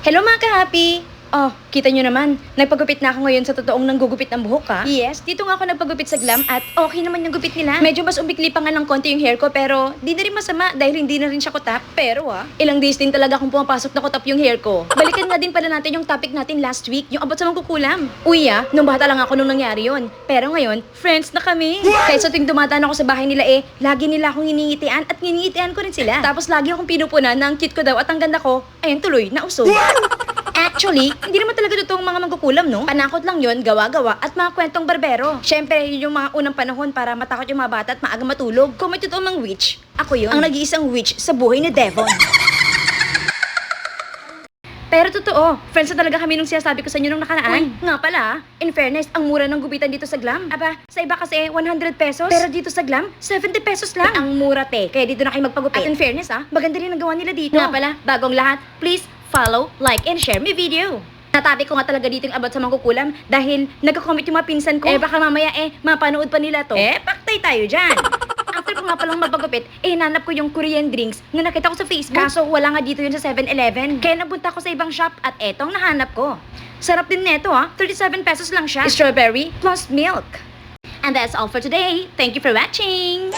Hello mga ka-happy! Oh, kita nyo naman, nagpagupit na ako ngayon sa totoong nanggugupit ng buhok ha. Yes, dito nga ako nagpagupit sa Glam at okay naman yung gupit nila. Medyo mas umikli pa nga ng konti yung hair ko pero di na rin masama dahil hindi na rin siya kutap. Pero ilang days din talaga akong pumapasok na kutap yung hair ko. Balikan nga din pala natin yung topic natin last week, yung abot sa mangkukulam. Uy nung bata lang ako nung nangyari yon. Pero ngayon, friends na kami. Kaya sa tuwing dumadaan ako sa bahay nila lagi nila akong hiningitian at hiningitian ko rin sila. Tapos lagi akong pinupunan na ang cute ko daw at ang ganda ko. Ayun tuloy, nausog. Actually, hindi naman talaga totoong mga mangkukulam, no? Panakot lang yon, gawa-gawa, at mga kwentong barbero. Siyempre, yun yung mga unang panahon para matakot yung mga bata at maaga matulog. Kung may totoong mga witch, ako yun. Ang nag-iisang witch sa buhay ni Devon. Pero totoo, friends na talaga kami nung sinasabi ko sa inyo nung nakaraan. Uy, nga pala, in fairness, ang mura ng gupitan dito sa Glam. Aba, sa iba kasi 100 pesos. Pero dito sa Glam, 70 pesos lang. Ang mura te, kaya dito na kayo magpagupit. At in fairness maganda rin ang gawa nila dito. Nga pala, bagong lahat, please follow, like, and share my video. Natabi ko nga talaga dito yung about sa mangkukulam dahil nagko-comment yung mga pinsan ko. Baka mamaya mapanood pa nila to. Paktay tayo dyan. After ko nga palang magpagupit, hinanap ko yung Korean drinks na nakita ko sa Facebook. Kaso wala nga dito yun sa 7-Eleven. Kaya napunta ko sa ibang shop at etong nahanap ko. Sarap din neto 37 pesos lang siya. Strawberry plus milk. And that's all for today. Thank you for watching.